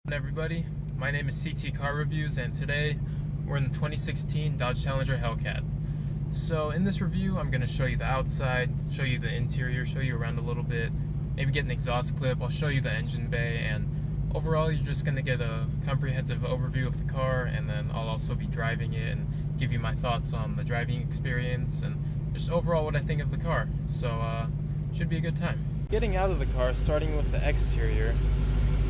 Everybody, my name is CT Car Reviews, and today we're in the 2016 Dodge Challenger Hellcat. So in this review, I'm going to show you the outside, show you the interior, show you around a little bit, maybe get an exhaust clip. I'll show you the engine bay, and overall you're just going to get a comprehensive overview of the car, and then I'll also be driving it and give you my thoughts on the driving experience and just overall what I think of the car. So should be a good time. Getting out of the car, starting with the exterior,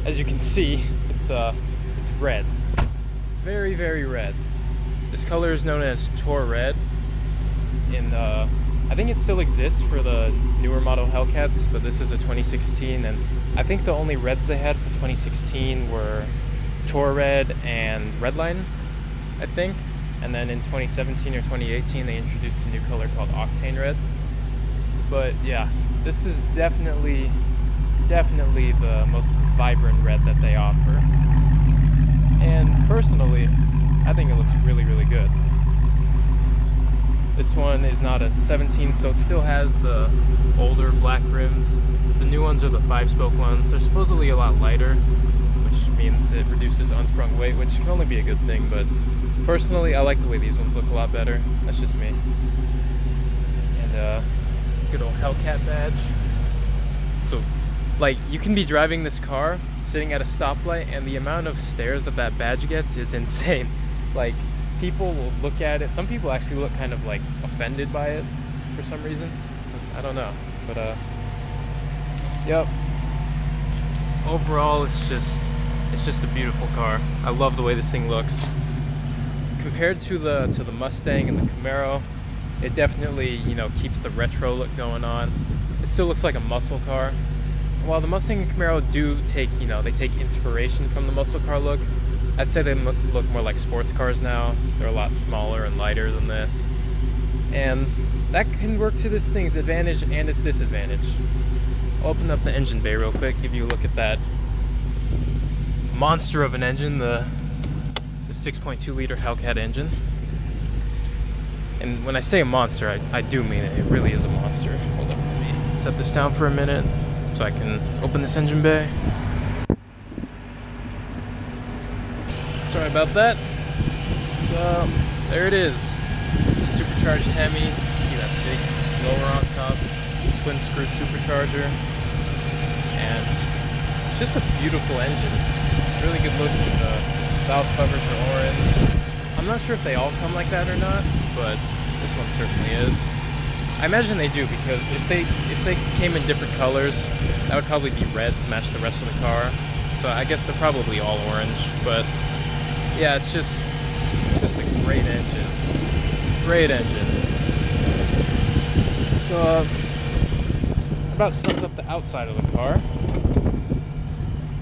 as you can see, it's red. It's very, very red. This color is known as Tour Red, and I think it still exists for the newer model Hellcats, but this is a 2016, and I think the only reds they had for 2016 were Tour Red and Redline, I think. And then in 2017 or 2018, they introduced a new color called Octane Red. But yeah, this is definitely the most vibrant red that they offer. And personally, I think it looks really, really good. This one is not a 17, so it still has the older black rims. The new ones are the 5-spoke ones. They're supposedly a lot lighter, which means it reduces unsprung weight, which can only be a good thing, but personally, I like the way these ones look a lot better. That's just me. And good old Hellcat badge. So, like, you can be driving this car, sitting at a stoplight, and the amount of stares that badge gets is insane. Like, people will look at it. Some people actually look kind of like offended by it for some reason. I don't know, but yep. Overall, it's just a beautiful car. I love the way this thing looks. Compared to the Mustang and the Camaro, it definitely, you know, keeps the retro look going on. It still looks like a muscle car. While the Mustang and Camaro do take, you know, they take inspiration from the muscle car look, I'd say they look more like sports cars now. They're a lot smaller and lighter than this. And that can work to this thing's advantage and its disadvantage. I'll open up the engine bay real quick, give you a look at that monster of an engine, the 6.2 liter Hellcat engine. And when I say a monster, I do mean it. It really is a monster. Hold on, let me set this down for a minute so I can open this engine bay. Sorry about that. So, there it is. Supercharged Hemi. You see that big blower on top. Twin screw supercharger. And it's just a beautiful engine. It's really good looking. The valve covers are orange. I'm not sure if they all come like that or not, but this one certainly is. I imagine they do, because if they came in different colors, that would probably be red to match the rest of the car. So I guess they're probably all orange, but yeah, it's just a great engine. Great engine. So about sums up the outside of the car.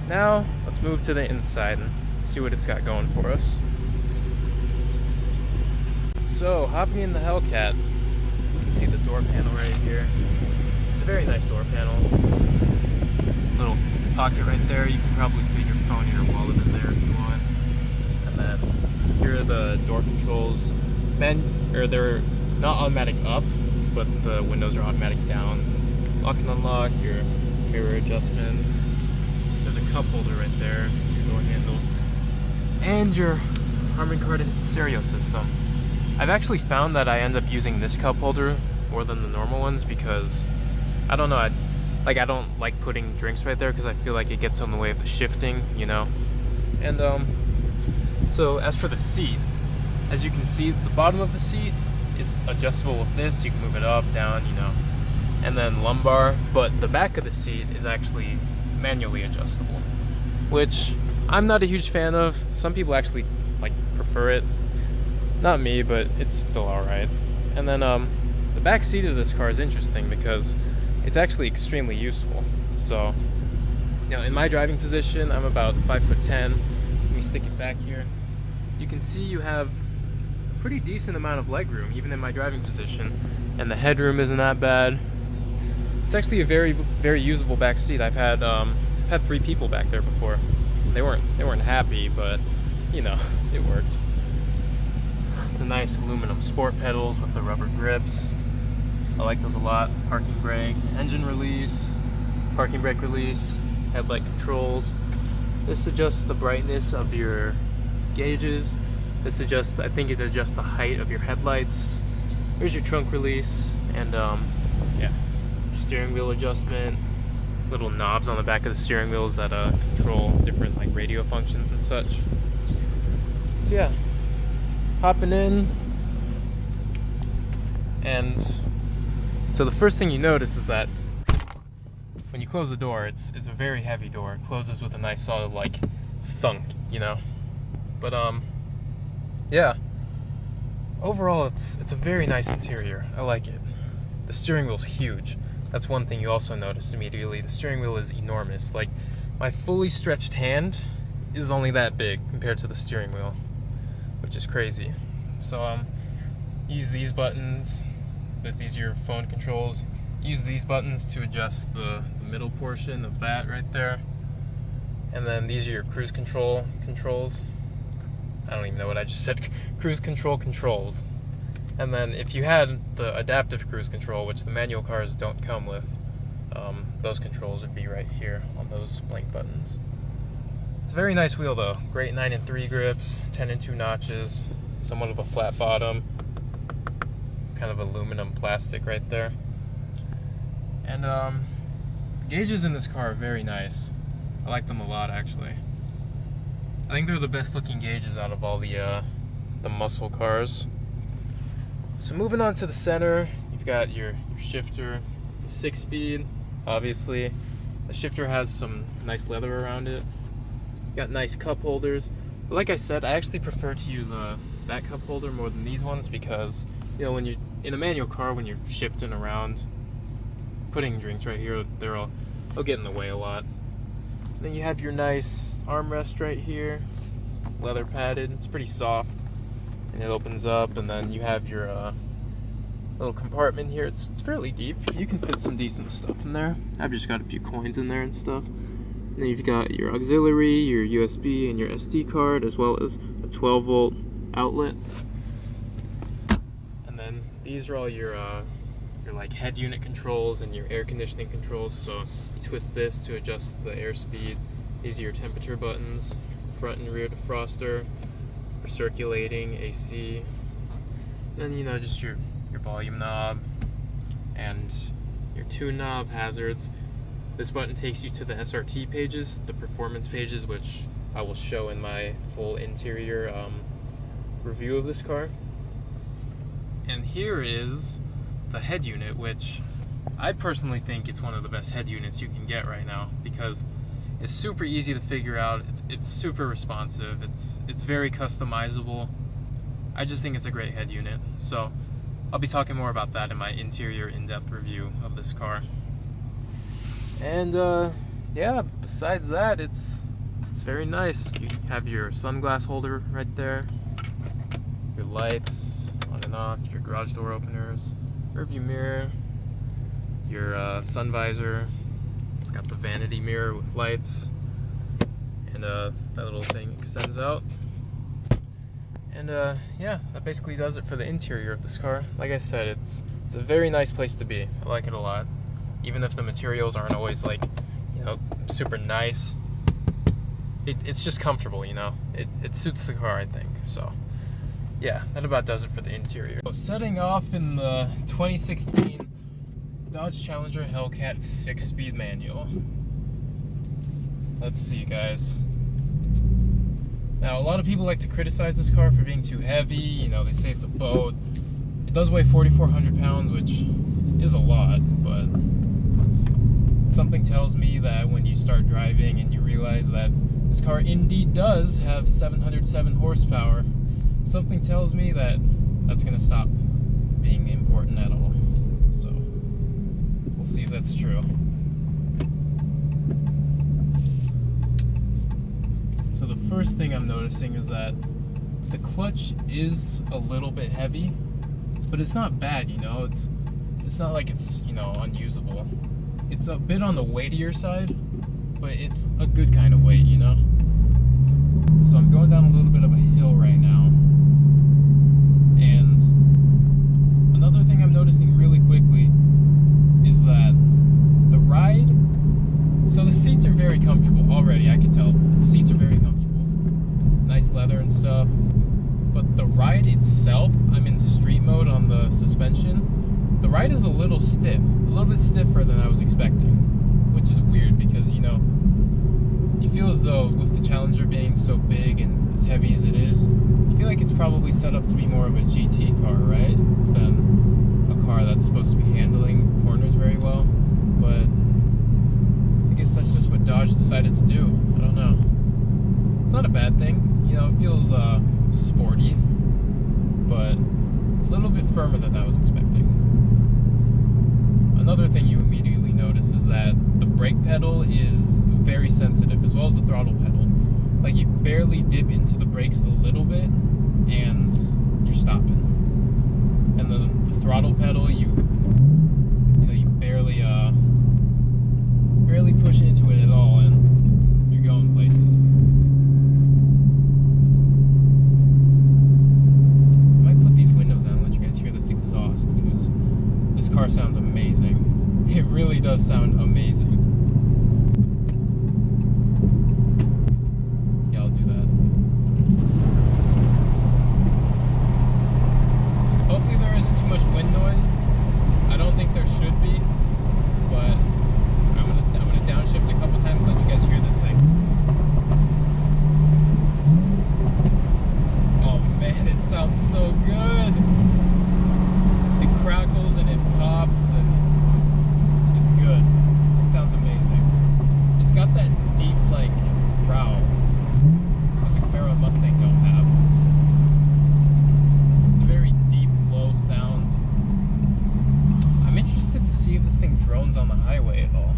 Now let's move to the inside and see what it's got going for us. So hopping in the Hellcat, you can see the door panel right here. It's a very nice door panel. Little pocket right there. You can probably fit your phone or your wallet in there if you want. And then here are the door controls. They're not automatic up, but the windows are automatic down. Lock and unlock, your mirror adjustments. There's a cup holder right there, your door handle, and your Harman Kardon stereo system. I've actually found that I end up using this cup holder more than the normal ones because, I don't know, I don't like putting drinks right there because I feel like it gets in the way of the shifting, you know. And so as for the seat, as you can see, the bottom of the seat is adjustable with this. You can move it up, down, you know, and then lumbar, but the back of the seat is actually manually adjustable, which I'm not a huge fan of. Some people actually like prefer it. Not me, but it's still alright. And then the back seat of this car is interesting because it's actually extremely useful. So, you know, in my driving position, I'm about 5'10". Let me stick it back here. You can see you have a pretty decent amount of leg room, even in my driving position. And the headroom isn't that bad. It's actually a very, very usable back seat. I've had 3 people back there before. They weren't happy, but you know, it worked. The nice aluminum sport pedals with the rubber grips. I like those a lot. Parking brake, engine release, parking brake release, headlight controls. This adjusts the brightness of your gauges. This adjusts, I think it adjusts the height of your headlights. Here's your trunk release, and yeah, steering wheel adjustment. Little knobs on the back of the steering wheels that control different like radio functions and such. So yeah, hopping in, and so the first thing you notice is that when you close the door, it's a very heavy door. It closes with a nice solid like thunk, you know. But yeah, overall it's a very nice interior. I like it. The steering wheel's huge. That's one thing you also notice immediately. The steering wheel is enormous. Like, my fully stretched hand is only that big compared to the steering wheel, which is crazy. So use these buttons. These are your phone controls. Use these buttons to adjust the middle portion of that right there. And then these are your cruise control controls. I don't even know what I just said. Cruise control controls. And then if you had the adaptive cruise control, which the manual cars don't come with, those controls would be right here on those blank buttons. It's a very nice wheel though. Great 9-3 grips, 10-2 notches, somewhat of a flat bottom, kind of aluminum plastic right there. And the gauges in this car are very nice. I like them a lot actually. I think they're the best looking gauges out of all the muscle cars. So moving on to the center, you've got your shifter. It's a 6-speed, obviously. The shifter has some nice leather around it. You got nice cup holders. But like I said, I actually prefer to use that cup holder more than these ones because, you know, when you're in a manual car, when you're shifting around, putting drinks right here, they'll get in the way a lot. Then you have your nice armrest right here. It's leather padded. It's pretty soft. And it opens up, and then you have your little compartment here. It's fairly deep. You can fit some decent stuff in there. I've just got a few coins in there and stuff. And then you've got your auxiliary, your USB, and your SD card, as well as a 12-volt outlet. And then these are all your like head unit controls and your air conditioning controls. So you twist this to adjust the airspeed. These are your temperature buttons, front and rear defroster, for circulating, AC. Then, you know, just your volume knob and your tune knob, hazards. This button takes you to the SRT pages, the performance pages, which I will show in my full interior review of this car. And here is the head unit, which I personally think it's one of the best head units you can get right now because it's super easy to figure out. It's super responsive. It's very customizable. I just think it's a great head unit. So I'll be talking more about that in my interior in-depth review of this car. And yeah, besides that, it's very nice. You have your sunglass holder right there, your lights on and off, your garage door openers, rearview mirror, your sun visor. It's got the vanity mirror with lights, and that little thing extends out. And yeah, that basically does it for the interior of this car. Like I said, it's a very nice place to be. I like it a lot. Even if the materials aren't always like, you know, super nice, it's just comfortable, you know. It suits the car, I think. So yeah, that about does it for the interior. So setting off in the 2016 Dodge Challenger Hellcat 6-speed manual. Let's see, guys. Now, a lot of people like to criticize this car for being too heavy. You know, they say it's a boat. It does weigh 4,400 pounds, which is a lot, but something tells me that when you start driving and you realize that this car indeed does have 707 horsepower, something tells me that that's going to stop being important at all. So we'll see if that's true. So the first thing I'm noticing is that the clutch is a little bit heavy, but it's not bad, you know. It's not like it's, you know, unusable. It's a bit on the weightier side, but it's a good kind of weight, you know. So I'm going down a little bit of a hill right now, and another thing I'm noticing really quickly is that the ride, so the seats are very comfortable already, I can tell. The seats ride itself, I'm in street mode on the suspension. The ride is a little stiff, a little bit stiffer than I was expecting, which is weird because, you know, you feel as though with the Challenger being so big and as heavy as it is, I feel like it's probably set up to be more of a GT car, right? Than a car that's supposed to be handling corners very well. But I guess that's just what Dodge decided to do. I don't know. It's not a bad thing. You know, it feels sporty, but a little bit firmer than I was expecting. Another thing you immediately notice is that the brake pedal is very sensitive, as well as the throttle pedal. Like, you barely dip into the brakes a little bit, and you're stopping. And the throttle pedal, you know, you barely push into it at all, and you're going places. I might put these windows down and let you guys hear this exhaust, because this car sounds amazing. It really does sound amazing. Yeah, I'll do that. Hopefully there isn't too much wind noise. I don't think there should be, but I'm gonna downshift a couple times and let you guys hear this thing. Oh man, it sounds so good. It crackles and it pops and it's good. It sounds amazing. It's got that deep, like, growl that the Camaro and Mustang don't have. It's a very deep, low sound. I'm interested to see if this thing drones on the highway at all.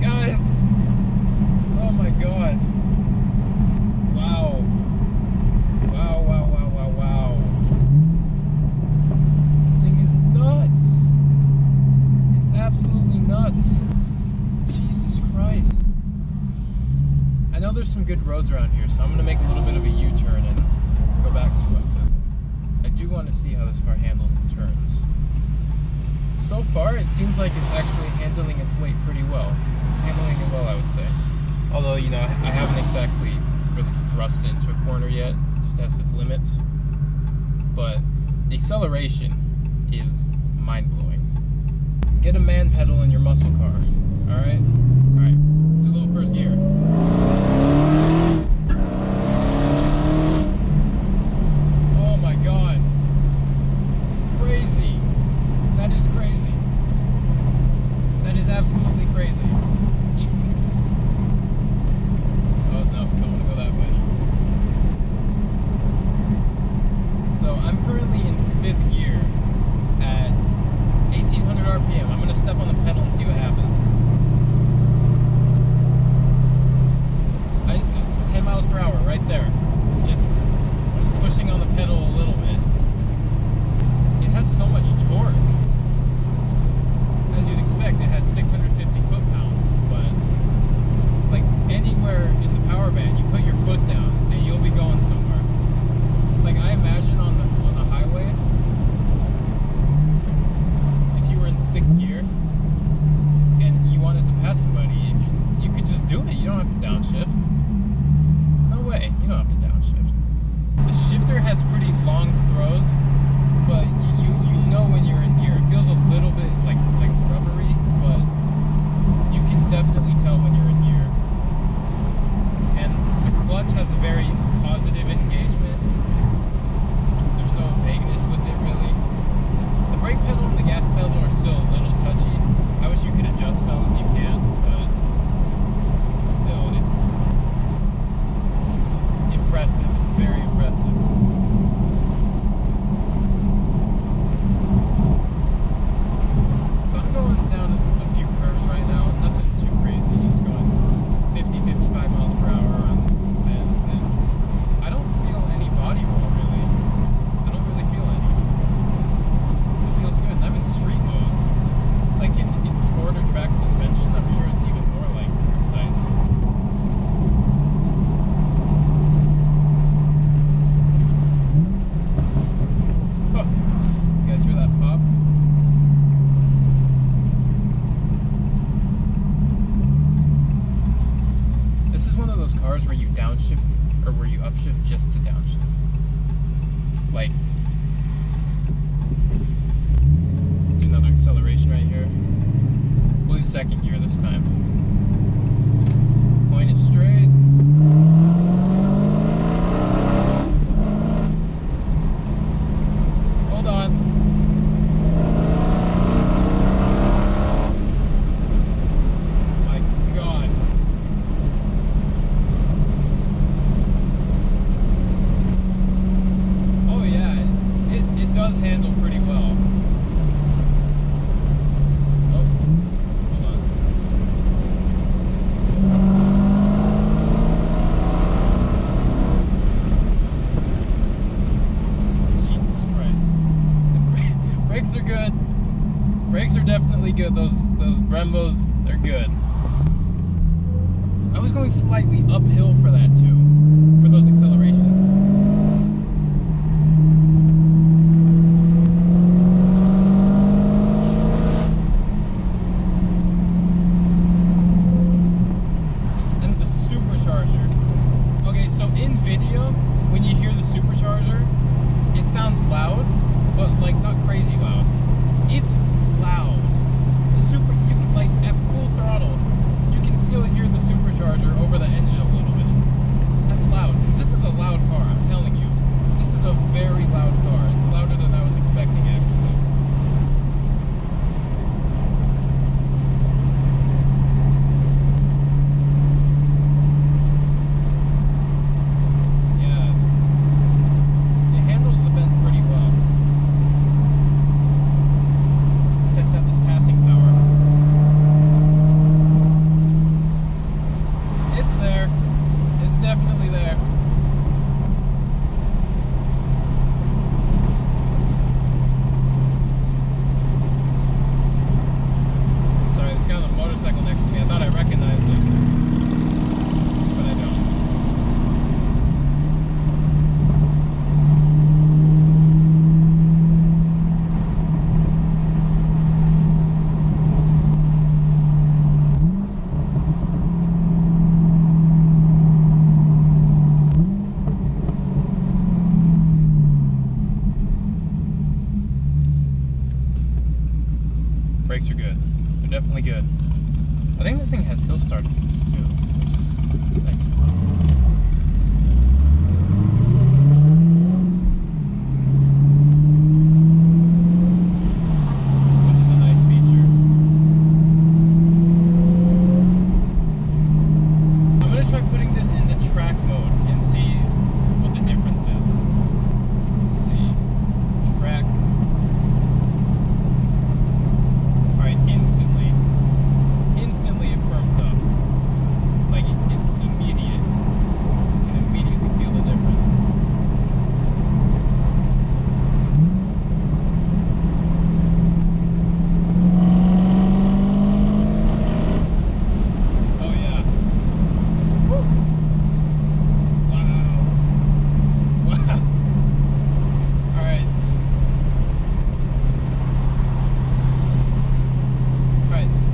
Guys! Oh my god. Wow. Wow, wow, wow, wow, wow. This thing is nuts. It's absolutely nuts. Jesus Christ. I know there's some good roads around here, so I'm going to make a little bit of a U-turn and go back to it, because I do want to see how this car handles the turns. So far, it seems like it's actually handling its weight pretty well. It's handling it well, I would say. Although, you know, I haven't exactly really thrust it into a corner yet to test its limits. But the acceleration is mind-blowing. Get a man pedal in your muscle car, alright? Alright, let's do a little first gear. Oh my god. Crazy. That is crazy. That is absolutely crazy. Oh no, don't want to go that way. So I'm currently in 5th gear at 1800 RPM. I'm going to step on the pedal and see what happens. 10 miles per hour right there. Just pushing on the pedal a little bit. It has so much torque. As you'd expect, it has 650 foot-pounds, but like anywhere in the power band, you put your foot down and you'll be going somewhere. Like, I imagine on the highway, if you were in 6th gear, upshift just to downshift. Like, do another acceleration right here. We'll use second gear this time. Point it straight. Hold on. My God. Oh yeah, it does handle pretty well. Oh, hold on. Jesus Christ. Brakes are good. Brakes are definitely good. Those Brembos, they're good. I was going slightly uphill for that too, for those accelerations. And the supercharger. Okay, so in video, when you hear the supercharger, it sounds loud, but like not crazy loud. It's loud. The you can, like, at full throttle, you can still hear the supercharger over the engine a little bit. That's loud, because this is a loud car, I'm telling you. This is a very loud car. It's louder than I was expecting, actually. Yeah. It handles the bends pretty well. Let's test out this passing power. It's there. It's definitely there. Sorry, this guy on the motorcycle next to me, I thought I recognized him, but I don't. Brakes are good. They're definitely good. I think this thing has hill start assist too, which is nice. Which is a nice feature. I'm going to try putting this in the track mode and see what the difference is. Let's see. Track. Alright, instantly it firms up. Like, it's immediate. You can immediately feel the difference. Oh yeah. Woo. Wow. Wow. Alright.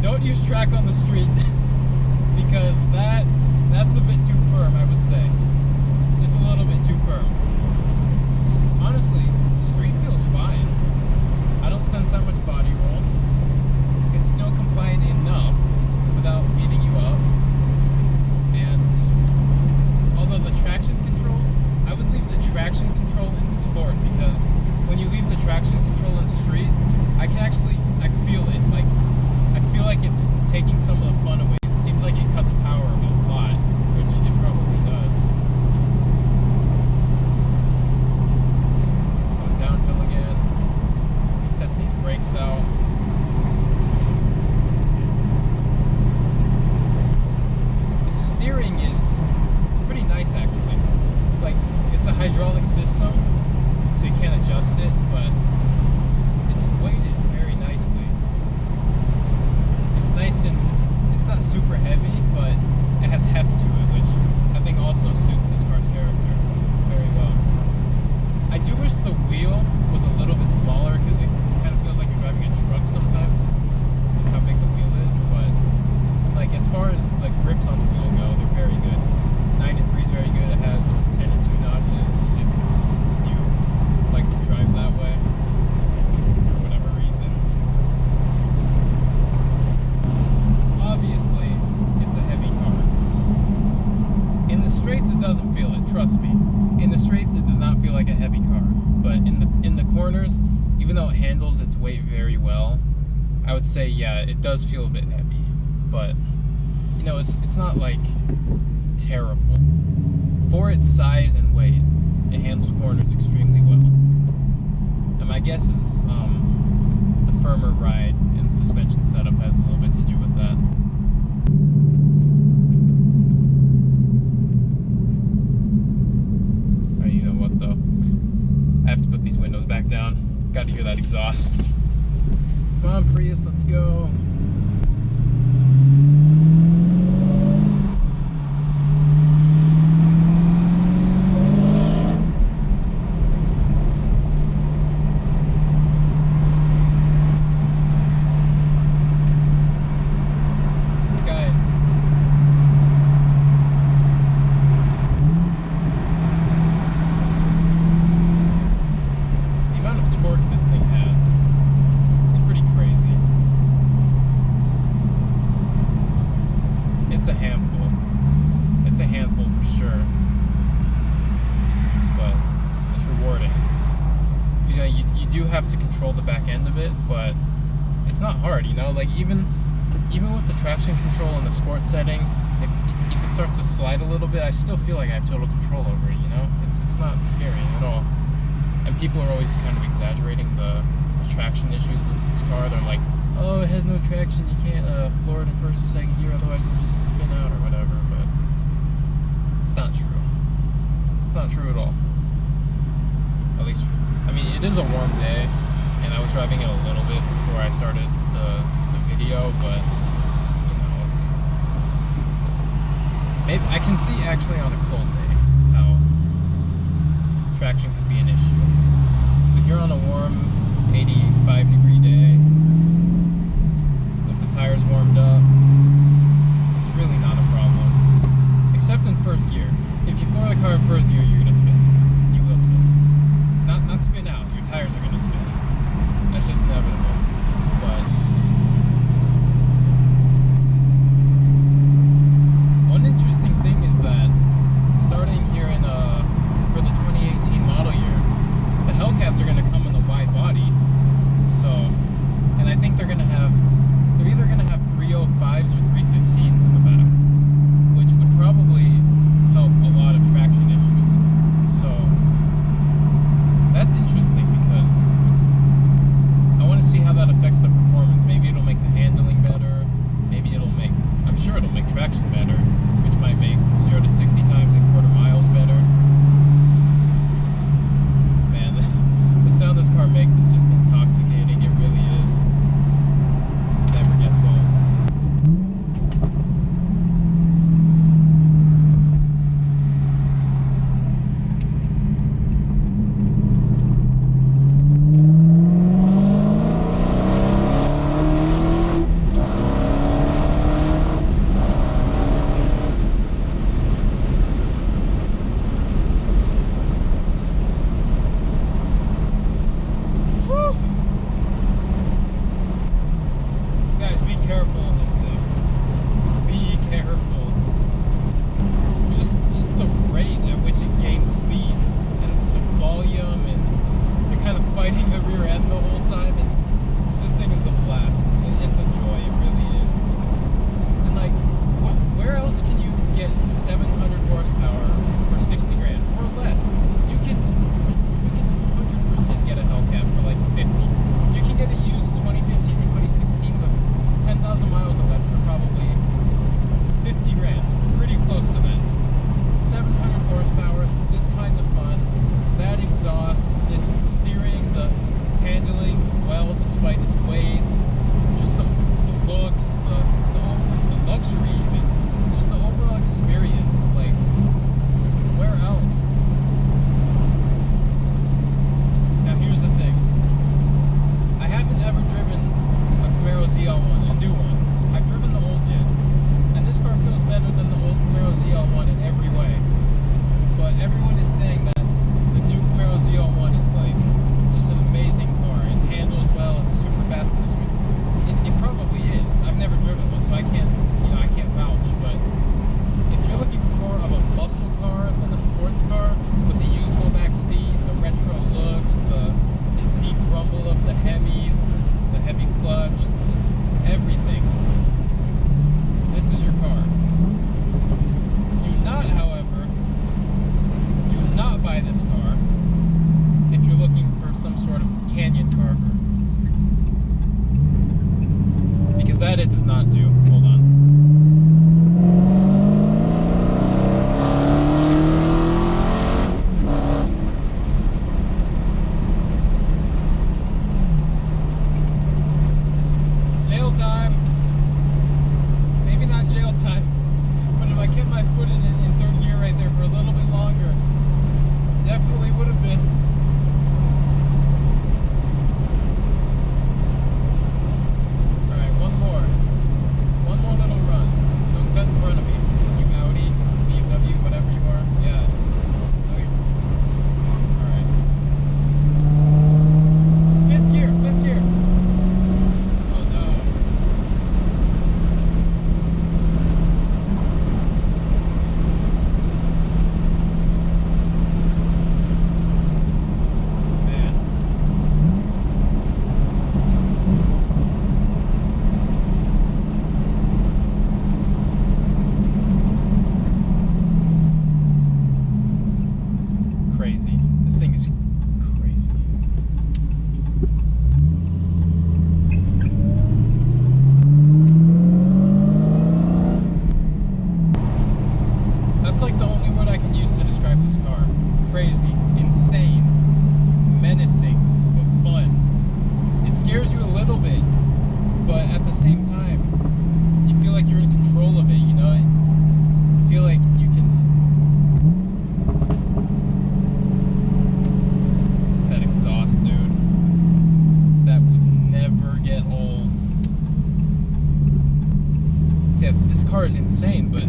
Don't use track on the street because that's a bit too firm, I would say. Just a little bit too firm. Honestly, street feels fine. I don't sense that much body roll. It's still compliant enough without beating you up. And although the traction control, I would leave the traction control in sport, because when you leave the traction control in street, I feel it. Like, I feel like it's taking some of the fun away. It seems like it cuts power a lot, which it probably does. Going downhill again. Test these brakes out. The steering it's pretty nice, actually. Like, it's a hydraulic system, so you can't adjust it, but it's weighted very nicely. corners, even though it handles its weight very well, I would say, yeah, it does feel a bit heavy. But, you know, it's not like terrible. For its size and weight, it handles corners extremely well. And my guess is the firmer ride and suspension setup has a little bit to do with that. Alright, you know what though? I have to put these windows back down. Got to hear that exhaust. Come on, Prius, let's go. It's a handful for sure, but it's rewarding. You know, you do have to control the back end of it, but it's not hard, you know, like even with the traction control in the sports setting, if it starts to slide a little bit, I still feel like I have total control over it, you know? It's not scary at all. And people are always kind of exaggerating the traction issues with this car. They're like, oh, it has no traction, you can't floor it in first or second gear, otherwise it'll just spin out or whatever, but it's not true. It's not true at all. At least, I mean, it is a warm day, and I was driving it a little bit before I started the video, but, you know, maybe I can see actually on a cold day how traction could be an issue. But here on a warm 85-degree day, with the tires warmed up, it's really not a problem. Except in first gear. If you floor the car in first gear, you're gonna spin. You will spin. Not spin out, your tires are gonna spin. That's just inevitable. But one interesting thing is that starting here in for the 2018 model year, the Hellcats are gonna come in the wide body.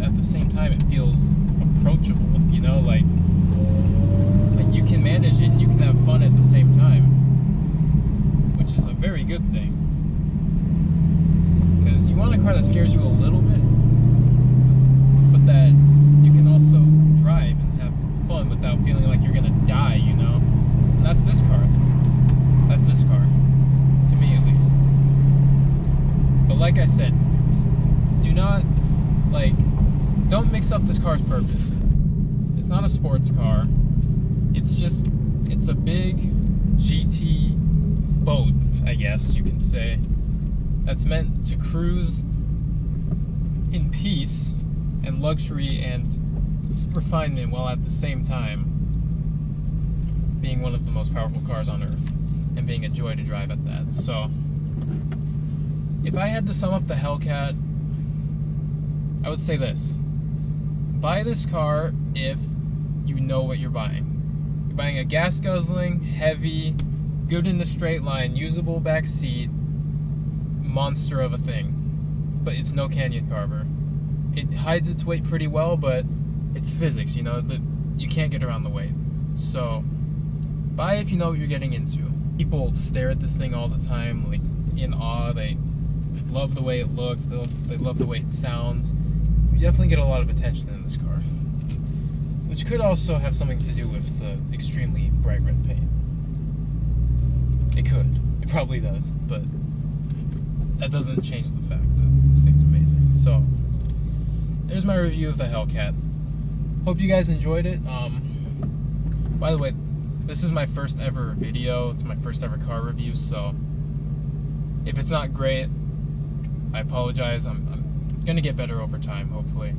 at the same time it feels approachable, you know, like you can manage it and you can have fun at the same time, which is a very good thing. Because you want a car that scares you a little bit, but that you can also drive and have fun without feeling like you're gonna die, you know? And that's this car. That's this car. To me, at least. But like I said, do not, don't mix up this car's purpose. It's not a sports car. It's a big GT boat, I guess you can say, that's meant to cruise in peace and luxury and refinement, while at the same time being one of the most powerful cars on earth and being a joy to drive at that. So if I had to sum up the Hellcat, I would say this: buy this car if you know what you're buying. You're buying a gas guzzling, heavy, good in the straight line, usable back seat monster of a thing. But it's no canyon carver. It hides its weight pretty well, but it's physics, you know, you can't get around the weight. So buy if you know what you're getting into. People stare at this thing all the time, like in awe. They love the way it looks, they love the way it sounds. You definitely get a lot of attention in this car, which could also have something to do with the extremely bright red paint. It could. It probably does, but that doesn't change the fact that this thing's amazing. So there's my review of the Hellcat. Hope you guys enjoyed it. By the way, this is my first ever video. It's my first ever car review, so if it's not great, I apologize. I'm gonna get better over time, hopefully.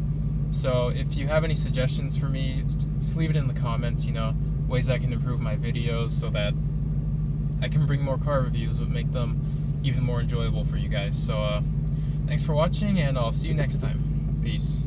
So if you have any suggestions for me, just leave it in the comments, you know, ways I can improve my videos so that I can bring more car reviews but make them even more enjoyable for you guys. So thanks for watching, and I'll see you next time. Peace.